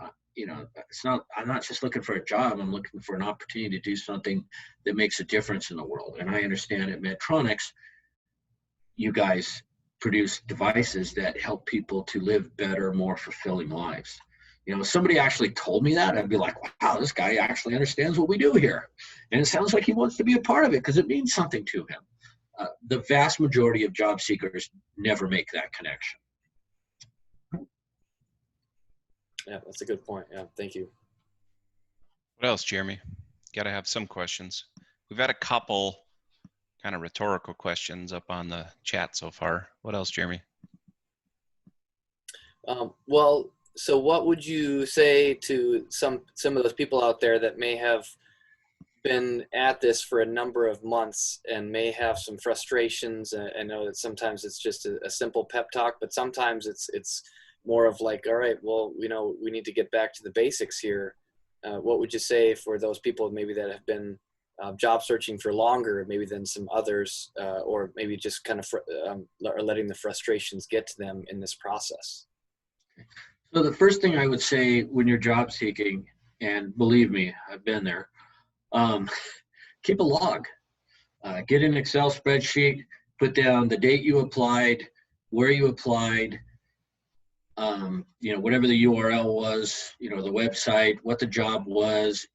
not just looking for a job. I'm looking for an opportunity to do something that makes a difference in the world. And I understand at Medtronics, you guys produce devices that help people to live better, more fulfilling lives. If somebody actually told me that, I'd be like, wow, this guy actually understands what we do here. And it sounds like he wants to be a part of it because it means something to him. The vast majority of job seekers never make that connection. Yeah, that's a good point. Yeah, thank you. What else, Jeremy? Got to have some questions. We've had a couple kind of rhetorical questions up on the chat so far. What else, Jeremy? Well, so what would you say to some of those people out there that may have been at this for a number of months and may have some frustrations? I know that sometimes it's just a simple pep talk, but sometimes it's more of like, all right, well, we need to get back to the basics here. What would you say for those people maybe that have been job searching for longer, maybe than some others, or maybe just kind of are letting the frustrations get to them in this process? So the first thing I would say when you're job seeking, and believe me, I've been there, keep a log. Get an Excel spreadsheet, put down the date you applied, where you applied, whatever the URL was, the website, what the job was,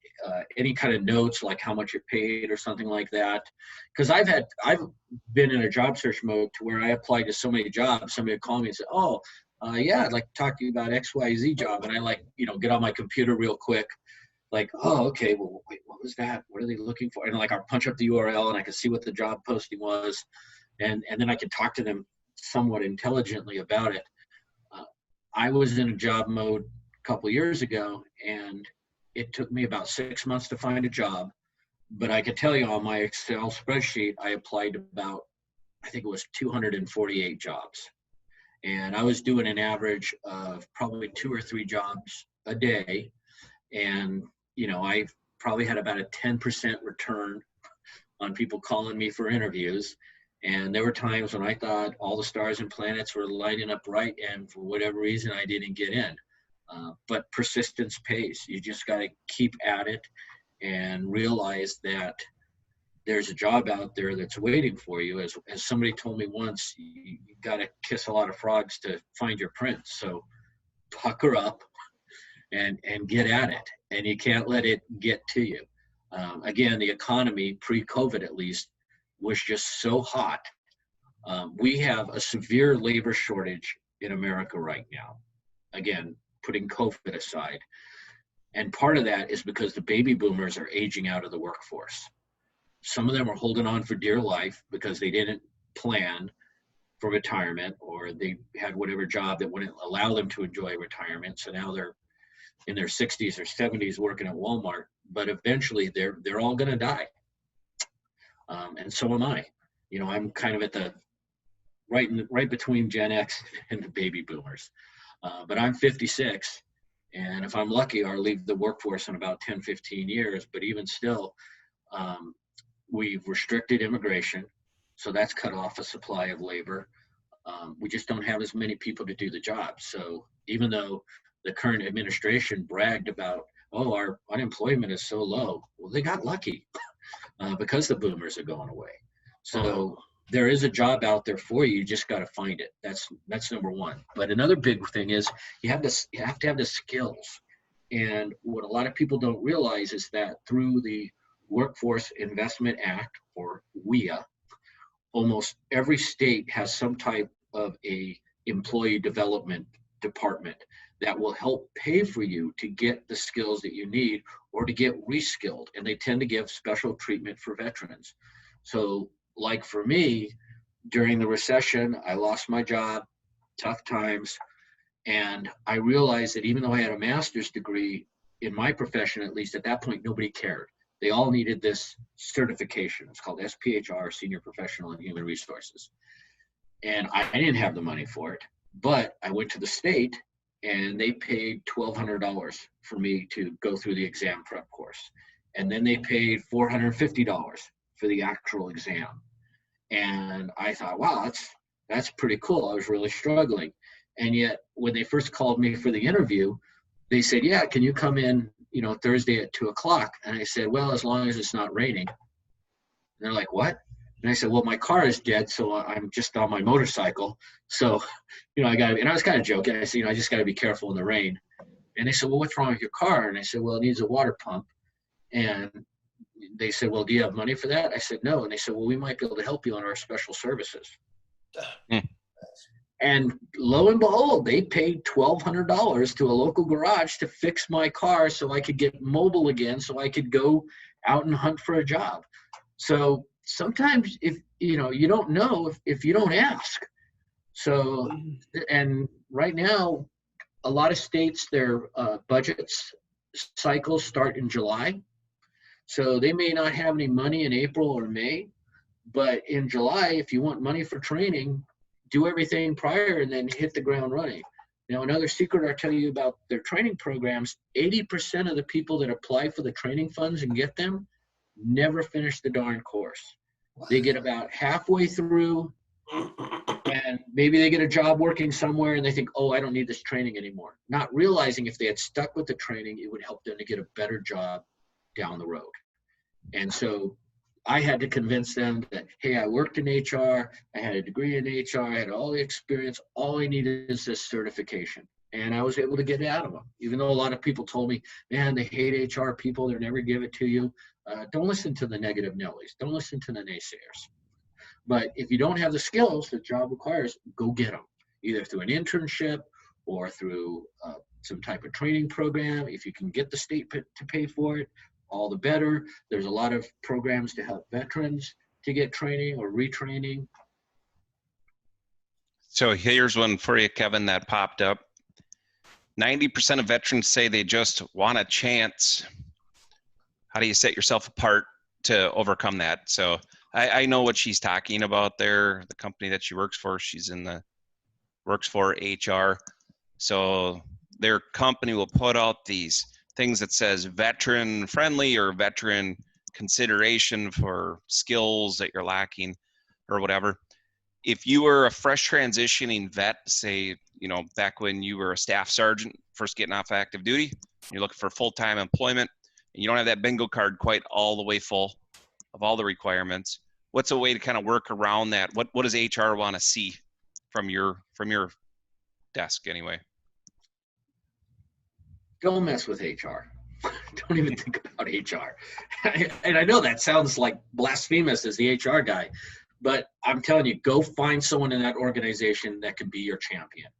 any kind of notes like how much it paid or something like that. Because I've been in a job search mode to where I applied to so many jobs. Somebody would call me and say, "Oh, yeah, I'd like to talk to you about XYZ job," and I get on my computer real quick. Like, oh, okay, well, wait, what was that? What are they looking for? And I'll punch up the URL and I can see what the job posting was. And then I can talk to them somewhat intelligently about it. I was in a job mode a couple of years ago, and it took me about 6 months to find a job. But I could tell you on my Excel spreadsheet, I applied to about, I think it was 248 jobs. And I was doing an average of probably 2 or 3 jobs a day. And, I probably had about a 10% return on people calling me for interviews. And there were times when I thought all the stars and planets were lining up right, and for whatever reason, I didn't get in. But persistence pays. You just got to keep at it and realize that there's a job out there that's waiting for you. As somebody told me once, you got to kiss a lot of frogs to find your prince. So pucker up and get at it. And you can't let it get to you. Again, the economy, pre-COVID at least, was just so hot. We have a severe labor shortage in America right now. Again, putting COVID aside. And part of that is because the baby boomers are aging out of the workforce. Some of them are holding on for dear life because they didn't plan for retirement, or they had whatever job that wouldn't allow them to enjoy retirement. So now they're in their 60s or 70s working at Walmart, but eventually they're all going to die. And so am I. I'm kind of at the right between Gen X and the baby boomers. But I'm 56, and if I'm lucky, I'll leave the workforce in about 10, 15 years. But even still, we've restricted immigration, so that's cut off a supply of labor. We just don't have as many people to do the job. So even though the current administration bragged about, oh, our unemployment is so low, well, they got lucky because the boomers are going away. So there is a job out there for you. You just got to find it. That's number one. But another big thing is you have to have the skills. And what a lot of people don't realize is that through the Workforce Investment Act, or WIA, almost every state has some type of a employee development department that will help pay for you to get the skills that you need or to get reskilled. And they tend to give special treatment for veterans. So like for me, during the recession, I lost my job, tough times. And I realized that even though I had a master's degree in my profession, at least at that point, nobody cared. they all needed this certification. It's called SPHR, Senior Professional in Human Resources. And I didn't have the money for it, but I went to the state and they paid $1,200 for me to go through the exam prep course. And then they paid $450 for the actual exam. And I thought, wow, that's pretty cool. I was really struggling. And yet when they first called me for the interview, they said, yeah, can you come in, Thursday at 2:00? And I said, well, as long as it's not raining. And they're like, what? And I said, well, my car is dead, so I'm just on my motorcycle. So, and I was kind of joking. I said, I just got to be careful in the rain. And they said, well, what's wrong with your car? And I said, well, it needs a water pump. And they said, well, do you have money for that? I said, no. And they said, well, we might be able to help you on our special services. And lo and behold, they paid $1,200 to a local garage to fix my car so I could get mobile again, so I could go out and hunt for a job. So sometimes if you don't know if you don't ask. So, and right now, a lot of states, their budgets cycles start in July. So they may not have any money in April or May, but in July, if you want money for training, do everything prior and then hit the ground running. Now, another secret I'll tell you about their training programs, 80% of the people that apply for the training funds and get them never finish the darn course. They get about halfway through and maybe they get a job working somewhere and they think, oh, I don't need this training anymore. Not realizing if they had stuck with the training, it would help them to get a better job down the road. And so I had to convince them that, hey, I worked in HR, I had a degree in HR, I had all the experience, all I needed is this certification. And I was able to get it out of them. Even though a lot of people told me, man, they hate HR people, they'll never give it to you. Don't listen to the negative Nellies. Don't listen to the naysayers. But if you don't have the skills the job requires, go get them, either through an internship or through some type of training program. If you can get the state to pay for it, all the better. There's a lot of programs to help veterans to get training or retraining. So here's one for you, Kevin, that popped up. 90% of veterans say they just want a chance. How do you set yourself apart to overcome that? So I know what she's talking about there. The company that she works for, works for HR. So their company will put out these things that says veteran friendly or veteran consideration for skills that you're lacking or whatever. If you were a fresh transitioning vet, say, back when you were a staff sergeant, first getting off active duty, you're looking for full-time employment, and you don't have that bingo card quite all the way full of all the requirements, what's a way to kind of work around that? What does HR want to see from your desk anyway? Don't mess with HR. Don't even think about HR. And I know that sounds like blasphemous as the HR guy, but I'm telling you, go find someone in that organization that can be your champion,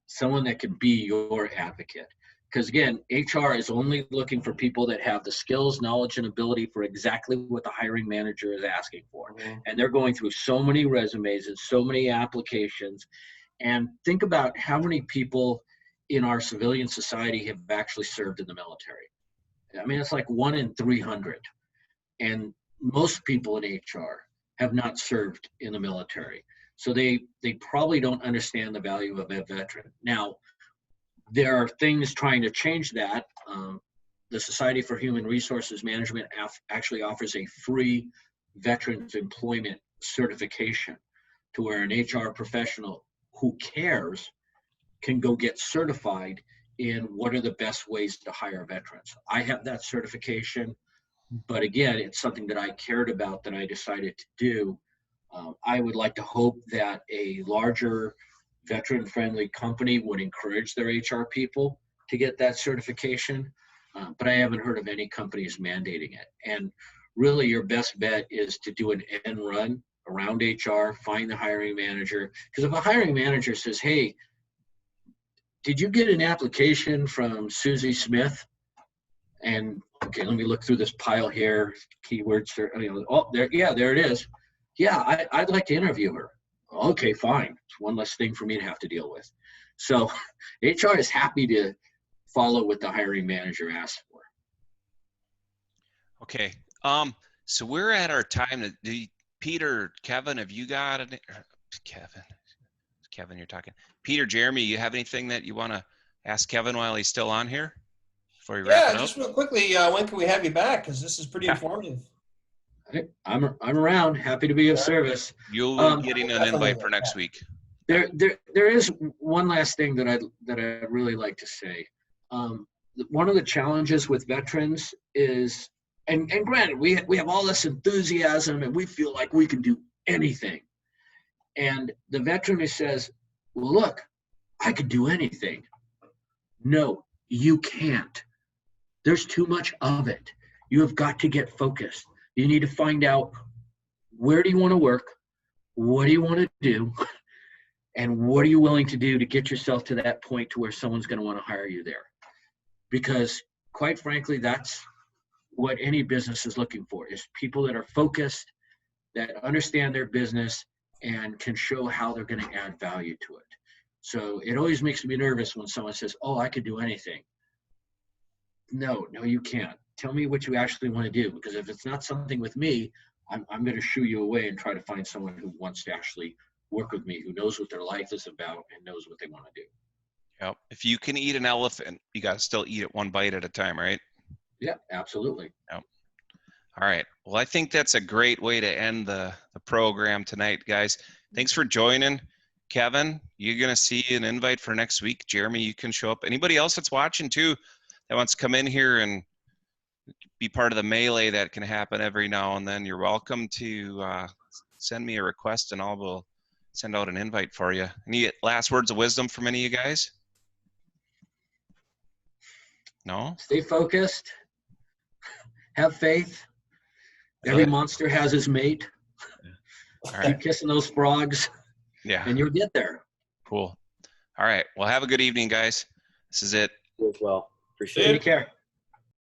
someone that can be your advocate. Because again, HR is only looking for people that have the skills, knowledge, and ability for exactly what the hiring manager is asking for. Mm-hmm. And they're going through so many resumes and so many applications. And think about how many people in our civilian society have actually served in the military. I mean, it's like 1 in 300. And most people in HR have not served in the military. So they probably don't understand the value of a veteran. Now, there are things trying to change that. The Society for Human Resources Management actually offers a free veterans employment certification to where an HR professional who cares can go get certified in what are the best ways to hire veterans. I have that certification, but again, it's something that I cared about that I decided to do. I would like to hope that a larger veteran-friendly company would encourage their HR people to get that certification, but I haven't heard of any companies mandating it. And really, your best bet is to do an end run around HR, find the hiring manager. Because if a hiring manager says, hey, did you get an application from Susie Smith? And okay, let me look through this pile here. Keywords, oh, there, yeah, there it is. Yeah, I'd like to interview her. Okay, fine. It's one less thing for me to have to deal with. So HR is happy to follow what the hiring manager asks for. Okay, So we're at our time. Peter, Kevin, have you got any? Kevin, you're talking. Peter, Jeremy, you have anything that you want to ask Kevin while he's still on here before we wrap Yeah, it up? just real quickly, when can we have you back? Because this is pretty informative. I'm around. Happy to be of service. You'll be getting an invite for next week. There is one last thing that I'd really like to say. One of the challenges with veterans is, and granted, we have all this enthusiasm and we feel like we can do anything. And the veteran who says, well, look, I could do anything. No, you can't. There's too much of it. You have got to get focused. You need to find out, where do you want to work? What do you want to do? And what are you willing to do to get yourself to that point to where someone's going to want to hire you there? Because quite frankly, that's what any business is looking for, is people that are focused, that understand their business and can show how they're going to add value to it. So it always makes me nervous when someone says, oh, I could do anything. No, you can't. Tell me what you actually want to do, because if it's not something with me, I'm going to shoo you away and try to find someone who wants to actually work with me, who knows what their life is about and knows what they want to do. Yep. If you can eat an elephant, you got to still eat it one bite at a time, right? Yeah, absolutely. Yep. All right. Well, I think that's a great way to end the program tonight, guys. Thanks for joining. Kevin, you're going to see an invite for next week. Jeremy, you can show up. Anybody else that's watching too that wants to come in here and be part of the melee that can happen every now and then, you're welcome to send me a request and I'll send out an invite for you. Any last words of wisdom from any of you guys? No? Stay focused. Have faith. Every monster has his mate. All Keep right. kissing those frogs. Yeah. And you'll get there. Cool. All right. Well, have a good evening, guys. This is it. You as well. Appreciate it. Take care.